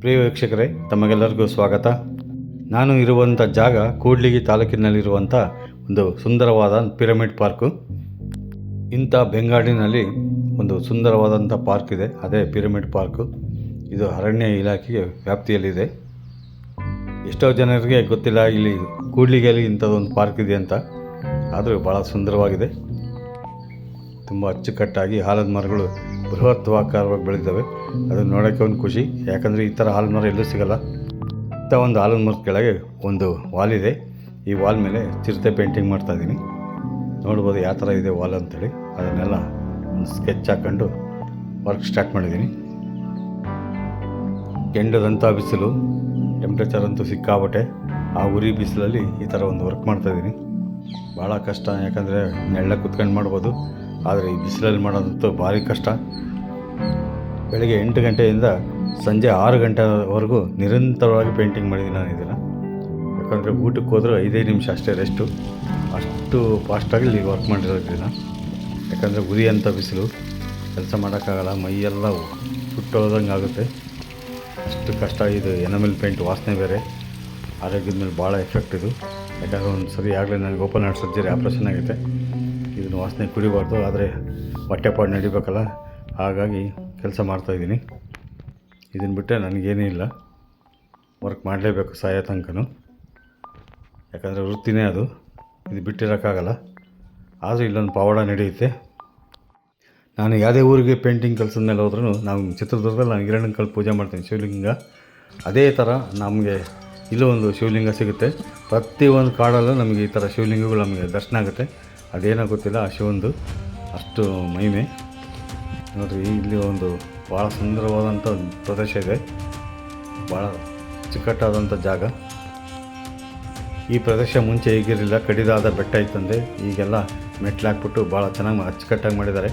ಪ್ರಿಯ ವೀಕ್ಷಕರೇ, ತಮಗೆಲ್ಲರಿಗೂ ಸ್ವಾಗತ. ನಾನು ಇರುವಂಥ ಜಾಗ ಕೂಡ್ಲಿಗಿ ತಾಲೂಕಿನಲ್ಲಿರುವಂಥ ಒಂದು ಸುಂದರವಾದ ಪಿರಮಿಡ್ ಪಾರ್ಕು. ಇಂಥ ಬೆಂಗಾಡಿನಲ್ಲಿ ಒಂದು ಸುಂದರವಾದಂಥ ಪಾರ್ಕ್ ಇದೆ, ಅದೇ ಪಿರಮಿಡ್ ಪಾರ್ಕು. ಇದು ಅರಣ್ಯ ಇಲಾಖೆಗೆ ವ್ಯಾಪ್ತಿಯಲ್ಲಿದೆ. ಎಷ್ಟೋ ಜನರಿಗೆ ಗೊತ್ತಿಲ್ಲ ಇಲ್ಲಿ ಕೂಡ್ಲಿಗಿಯಲ್ಲಿ ಇಂಥದ್ದೊಂದು ಪಾರ್ಕ್ ಇದೆ ಅಂತ. ಆದರೂ ಭಾಳ ಸುಂದರವಾಗಿದೆ. ತುಂಬ ಅಚ್ಚುಕಟ್ಟಾಗಿ ಆಲದ ಮರಗಳು ಬೃಹತ್ವಾಕಾರವಾಗಿ ಬೆಳೆದಿದ್ದಾವೆ. ಅದನ್ನು ನೋಡೋಕ್ಕೆ ಒಂದು ಖುಷಿ, ಯಾಕಂದರೆ ಈ ಥರ ಆಲದ ಮರ ಎಲ್ಲೂ ಸಿಗೋಲ್ಲ. ಇಂಥ ಒಂದು ಆಲದ ಮರದ ಕೆಳಗೆ ಒಂದು ವಾಲ್ ಇದೆ. ಈ ವಾಲ್ ಮೇಲೆ ಚಿರತೆ ಪೇಂಟಿಂಗ್ ಮಾಡ್ತಾಯಿದ್ದೀನಿ. ನೋಡ್ಬೋದು ಯಾವ ಥರ ಇದೆ ವಾಲ್ ಅಂಥೇಳಿ. ಅದನ್ನೆಲ್ಲ ಒಂದು ಸ್ಕೆಚ್ ಹಾಕ್ಕೊಂಡು ವರ್ಕ್ ಸ್ಟಾರ್ಟ್ ಮಾಡಿದ್ದೀನಿ. ಕೆಂಡದಂಥ ಬಿಸಿಲು, ಟೆಂಪ್ರೇಚರ್ ಅಂತೂ ಸಿಕ್ಕಾಬಟ್ಟೆ. ಆ ಉರಿ ಬಿಸಿಲಲ್ಲಿ ಈ ಥರ ಒಂದು ವರ್ಕ್ ಮಾಡ್ತಾಯಿದ್ದೀನಿ. ಭಾಳ ಕಷ್ಟ, ಯಾಕಂದರೆ ನೆಳ್ಳ ಕುತ್ಕೊಂಡು ಮಾಡ್ಬೋದು, ಆದರೆ ಈ ಬಿಸಿಲಲ್ಲಿ ಮಾಡೋದಂತೂ ಭಾರಿ ಕಷ್ಟ. ಬೆಳಗ್ಗೆ 8 ಗಂಟೆಯಿಂದ ಸಂಜೆ 6 ಗಂಟೆವರೆಗೂ ನಿರಂತರವಾಗಿ ಪೇಂಟಿಂಗ್ ಮಾಡಿದ್ದೀನಿ ನಾನು ಇದನ್ನು. ಯಾಕಂದರೆ ಊಟಕ್ಕೆ ಹೋದರೆ 5 ನಿಮಿಷ ಅಷ್ಟೇ ರೆಸ್ಟು. ಅಷ್ಟು ಫಾಸ್ಟಾಗಿ ಇಲ್ಲಿ ವರ್ಕ್ ಮಾಡಿರೋದ್ರಿಂದ, ಯಾಕಂದರೆ ಉರಿ ಅಂತ ಬಿಸಿಲು, ಕೆಲಸ ಮಾಡೋಕ್ಕಾಗಲ್ಲ, ಮೈಯೆಲ್ಲ ಸುಟ್ಟೋದಂಗೆ ಆಗುತ್ತೆ. ಅಷ್ಟು ಕಷ್ಟ. ಇದು ಎನಮೆಲ್ ಪೇಂಟ್ ವಾಸನೆ ಬೇರೆ, ಆರೋಗ್ಯದ ಮೇಲೆ ಭಾಳ ಎಫೆಕ್ಟ್ ಇದು. ಯಾಕಂದರೆ ಒಂದು ಸರಿ ಆಗಲೇ ನನಗೆ ಓಪನ್ ಹಾರ್ಟ್ ಸರ್ಜರಿ ಆಪ್ರೇಷನ್ ಆಗೈತೆ. ಇದನ್ನು ವಾಸನೆ ಕುಡಿಬಾರ್ದು, ಆದರೆ ಹೊಟ್ಟೆಪಾಡು ನಡಿಬೇಕಲ್ಲ, ಹಾಗಾಗಿ ಕೆಲಸ ಮಾಡ್ತಾಯಿದ್ದೀನಿ. ಇದನ್ನು ಬಿಟ್ಟರೆ ನನಗೇನೂ ಇಲ್ಲ, ವರ್ಕ್ ಮಾಡಲೇಬೇಕು ಸಾಯೋ ತನಕನೂ, ಯಾಕಂದರೆ ವೃತ್ತಿನೇ ಅದು. ಇದು ಬಿಟ್ಟಿರೋಕ್ಕಾಗಲ್ಲ. ಆದರೂ ಇಲ್ಲೊಂದು ಪವಾಡ ನಡೆಯುತ್ತೆ. ನಾನು ಯಾವುದೇ ಊರಿಗೆ ಪೇಂಟಿಂಗ್ ಕೆಲಸದ ಮೇಲೆ ಹೋದ್ರೂ, ನಾವು ಚಿತ್ರದುರ್ಗದಲ್ಲಿ ನಾನು ಹಿರಣ್ಯಕಲ್ ಪೂಜೆ ಮಾಡ್ತೀನಿ, ಶಿವಲಿಂಗ. ಅದೇ ಥರ ನಮಗೆ ಇಲ್ಲೂ ಒಂದು ಶಿವಲಿಂಗ ಸಿಗುತ್ತೆ. ಪ್ರತಿಯೊಂದು ಕಾಡಲ್ಲೂ ನಮಗೆ ಈ ಥರ ಶಿವಲಿಂಗಗಳು ನಮಗೆ ದರ್ಶನ ಆಗುತ್ತೆ. ಅದೇನೋ ಗೊತ್ತಿಲ್ಲ, ಆ ಶಿವಂದು ಅಷ್ಟು ಮಹಿಮೆ. ನೋಡಿರಿ, ಇಲ್ಲಿ ಒಂದು ಭಾಳ ಸುಂದರವಾದಂಥ ಒಂದು ಪ್ರದೇಶ ಇದೆ, ಭಾಳ ಚಿಕ್ಕಟ್ಟಾದಂಥ ಜಾಗ. ಈ ಪ್ರದೇಶ ಮುಂಚೆ ಹೀಗಿರಲಿಲ್ಲ, ಕಡಿದಾದ ಬೆಟ್ಟ ಇತ್ತಂದೆ. ಈಗೆಲ್ಲ ಮೆಟ್ಲು ಹಾಕ್ಬಿಟ್ಟು ಭಾಳ ಚೆನ್ನಾಗಿ ಅಚ್ಚುಕಟ್ಟಾಗಿ ಮಾಡಿದ್ದಾರೆ.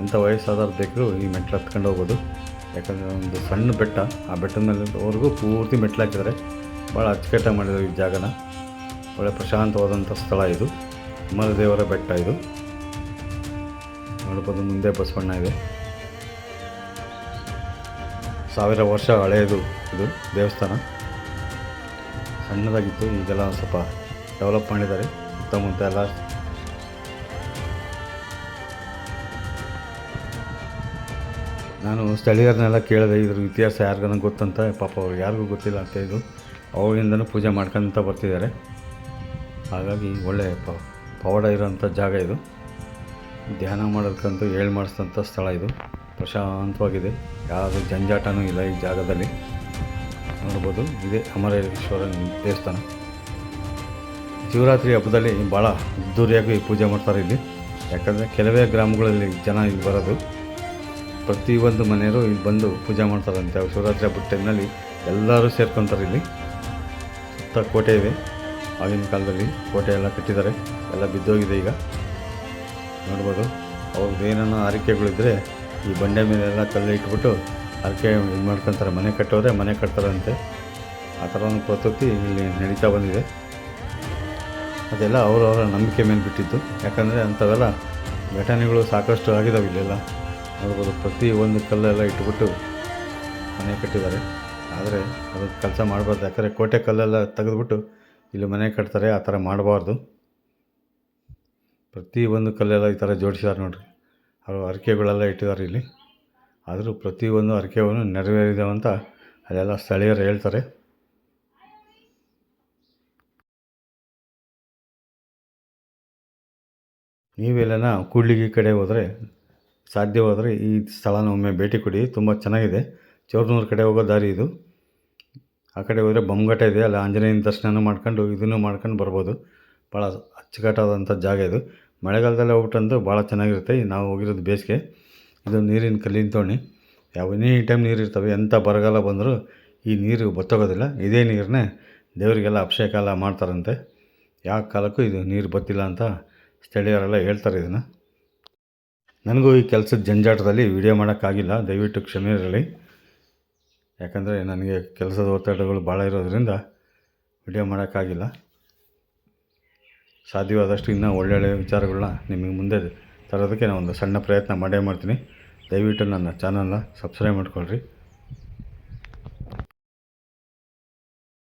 ಎಂಥ ವಯಸ್ಸಾದವ್ರು ಬೇಕು ಈ ಮೆಟ್ಲು ಹತ್ಕೊಂಡು ಹೋಗ್ಬೋದು. ಯಾಕಂದರೆ ಒಂದು ಸಣ್ಣ ಬೆಟ್ಟ, ಆ ಬೆಟ್ಟದ ಮೇಲೆವರೆಗೂ ಪೂರ್ತಿ ಮೆಟ್ಲು ಹಾಕಿದ್ದಾರೆ. ಭಾಳ ಅಚ್ಚುಕಟ್ಟಾಗಿ ಮಾಡಿದ್ದಾರೆ ಈ ಜಾಗನ. ಒಳ್ಳೆ ಪ್ರಶಾಂತವಾದಂಥ ಸ್ಥಳ ಇದು. ಮರದೇವರ ಬೆಟ್ಟ ಇದು. ನೋಡ್ಬೋದು, ಮುಂದೆ ಬಸವಣ್ಣ ಇದೆ. 1000 ವರ್ಷ ಹಳೆಯದು ಇದು ದೇವಸ್ಥಾನ. ಸಣ್ಣದಾಗಿತ್ತು, ಈಗೆಲ್ಲ ಸ್ವಲ್ಪ ಡೆವಲಪ್ ಮಾಡಿದ್ದಾರೆ. ಸುತ್ತಮುತ್ತ ಎಲ್ಲ ನಾನು ಸ್ಥಳೀಯರನ್ನೆಲ್ಲ ಕೇಳಿದೆ, ಇದ್ರ ಇತಿಹಾಸ ಯಾರಿಗಾನ ಗೊತ್ತಂತ. ಪಾಪ ಅವ್ರಿಗೆ ಯಾರಿಗೂ ಗೊತ್ತಿಲ್ಲ ಅಂತ. ಇದು ಅವಾಗಿಂದನೂ ಪೂಜೆ ಮಾಡ್ಕೊಂತ ಬರ್ತಿದ್ದಾರೆ. ಹಾಗಾಗಿ ಒಳ್ಳೆ ಪವಾಡ ಇರೋಂಥ ಜಾಗ ಇದು. ಧ್ಯಾನ ಮಾಡೋದಕ್ಕಂತೂ ಹೇಳಿ ಮಾಡಿಸಿದಂಥ ಸ್ಥಳ ಇದು. ಪ್ರಶಾಂತವಾಗಿದೆ, ಯಾವುದೇ ಜಂಜಾಟನೂ ಇಲ್ಲ ಈ ಜಾಗದಲ್ಲಿ. ನೋಡ್ಬೋದು, ಇದೇ ಅಮರೇಶ್ವರ ದೇವಸ್ಥಾನ. ಶಿವರಾತ್ರಿ ಹಬ್ಬದಲ್ಲಿ ಭಾಳ ಅದ್ದೂರಿಯಾಗಿ ಪೂಜೆ ಮಾಡ್ತಾರೆ ಇಲ್ಲಿ. ಯಾಕಂದರೆ ಕೆಲವೇ ಗ್ರಾಮಗಳಲ್ಲಿ ಜನ ಇಲ್ಲಿ ಬರೋದು. ಪ್ರತಿಯೊಂದು ಮನೆಯವರು ಇಲ್ಲಿ ಬಂದು ಪೂಜೆ ಮಾಡ್ತಾರಂತೆ. ಶಿವರಾತ್ರಿ ಹಬ್ಬದ ಟೈಮ್ನಲ್ಲಿ ಎಲ್ಲರೂ ಸೇರ್ಕೊತಾರೆ ಇಲ್ಲಿ. ಸುತ್ತ ಕೋಟೆ ಇದೆ. ಆಗಿನ ಕಾಲದಲ್ಲಿ ಕೋಟೆ ಎಲ್ಲ ಕಟ್ಟಿದ್ದಾರೆ, ಎಲ್ಲ ಬಿದ್ದೋಗಿದೆ ಈಗ. ನೋಡ್ಬೋದು, ಅವ್ರದ್ದು ಏನೇನೋ ಆರೈಕೆಗಳಿದ್ದರೆ ಈ ಬಂಡೆ ಮೇಲೆಲ್ಲ ಕಲ್ಲು ಇಟ್ಬಿಟ್ಟು ಆರೈಕೆ ಇದು ಮಾಡ್ಕೊತಾರೆ. ಮನೆ ಕಟ್ಟೋರೆ ಮನೆ ಕಟ್ತಾರಂತೆ. ಆ ಥರ ಒಂದು ಪದ್ಧತಿ ಇಲ್ಲಿ ನಡೀತಾ ಬಂದಿದೆ. ಅದೆಲ್ಲ ಅವರವರ ನಂಬಿಕೆ ಮೇಲೆ ಬಿಟ್ಟಿದ್ದು. ಯಾಕಂದರೆ ಅಂಥವೆಲ್ಲ ಘಟನೆಗಳು ಸಾಕಷ್ಟು ಆಗಿದ್ದಾವೆ ಇಲ್ಲೆಲ್ಲ. ನೋಡ್ಬೋದು, ಪ್ರತಿಯೊಂದು ಕಲ್ಲೆಲ್ಲ ಇಟ್ಬಿಟ್ಟು ಮನೆ ಕಟ್ಟಿದ್ದಾರೆ. ಆದರೆ ಅದು ಕೆಲಸ ಮಾಡಬಾರ್ದು. ಯಾಕಂದರೆ ಕೋಟೆ ಕಲ್ಲೆಲ್ಲ ತೆಗೆದುಬಿಟ್ಟು ಇಲ್ಲಿ ಮನೆ ಕಟ್ತಾರೆ. ಆ ಥರ ಮಾಡಬಾರ್ದು. ಪ್ರತಿಯೊಂದು ಕಲ್ಲೆಲ್ಲ ಈ ಥರ ಜೋಡಿಸಿದ್ದಾರೆ ನೋಡಿರಿ. ಅವರು ಹರಕೆಗಳೆಲ್ಲ ಇಟ್ಟಿದ್ದಾರೆ ಇಲ್ಲಿ. ಆದರೂ ಪ್ರತಿಯೊಂದು ಹರಕೆಯನ್ನು ನೆರವೇರಿದಾವಂತ ಅಲ್ಲೆಲ್ಲ ಸ್ಥಳೀಯರು ಹೇಳ್ತಾರೆ. ನೀವೆಲ್ಲನ ಕೂಡ್ಲಿಗಿ ಕಡೆ ಹೋದರೆ, ಸಾಧ್ಯವಾದರೆ ಈ ಸ್ಥಳನ ಒಮ್ಮೆ ಭೇಟಿ ಕೊಡಿ. ತುಂಬ ಚೆನ್ನಾಗಿದೆ. ಚೋರ್ನೂರು ಕಡೆ ಹೋಗೋ ದಾರಿ ಇದು. ಆ ಕಡೆ ಹೋದರೆ ಬೊಮ್ಮಘಟ್ಟ ಇದೆ, ಅಲ್ಲಿ ಆಂಜನೇಯನ ದರ್ಶನ ಮಾಡ್ಕೊಂಡು ಇದನ್ನು ಮಾಡ್ಕೊಂಡು ಬರ್ಬೋದು. ಭಾಳ ಅಚ್ಚುಕಟ್ಟಾದಂಥ ಜಾಗ ಇದು. ಮಳೆಗಾಲದಲ್ಲಿ ಹೋಗ್ಬಿಟ್ಟಂತೂ ಭಾಳ ಚೆನ್ನಾಗಿರುತ್ತೆ. ನಾವು ಹೋಗಿರೋದು ಬೇಸಿಗೆ. ಇದು ನೀರಿನ ಕಲ್ಲಿನ ತೋಣಿ. ಎನಿ ಟೈಮ್ ನೀರು ಇರ್ತವೆ. ಎಂಥ ಬರಗಾಲ ಬಂದರೂ ಈ ನೀರು ಬತ್ತೋಗೋದಿಲ್ಲ. ಇದೇ ನೀರನ್ನೇ ದೇವರಿಗೆಲ್ಲ ಅಭಿಷೇಕ ಎಲ್ಲ ಮಾಡ್ತಾರಂತೆ. ಯಾವ ಕಾಲಕ್ಕೂ ಇದು ನೀರು ಬತ್ತಿಲ್ಲ ಅಂತ ಸ್ಥಳೀಯರೆಲ್ಲ ಹೇಳ್ತಾರೆ ಇದನ್ನು. ನನಗೂ ಈ ಕೆಲಸದ ಜಂಜಾಟದಲ್ಲಿ ವಿಡಿಯೋ ಮಾಡೋಕ್ಕಾಗಿಲ್ಲ, ದಯವಿಟ್ಟು ಕ್ಷಮೆ ಇರಲಿ. ಯಾಕಂದರೆ ನನಗೆ ಕೆಲಸದ ಒತ್ತಡಗಳು ಭಾಳ ಇರೋದರಿಂದ ವಿಡಿಯೋ ಮಾಡೋಕ್ಕಾಗಿಲ್ಲ. ಸಾಧ್ಯವಾದಷ್ಟು ಇನ್ನೂ ಒಳ್ಳೊಳ್ಳೆಯ ವಿಚಾರಗಳನ್ನ ನಿಮಗೆ ಮುಂದೆ ತರೋದಕ್ಕೆ ನಾನು ಒಂದು ಸಣ್ಣ ಪ್ರಯತ್ನ ಮಾಡೇ ಮಾಡ್ತೀನಿ. ದಯವಿಟ್ಟು ನನ್ನ ಚಾನಲ್ನ ಸಬ್ಸ್ಕ್ರೈಬ್ ಮಾಡ್ಕೊಳ್ರಿ.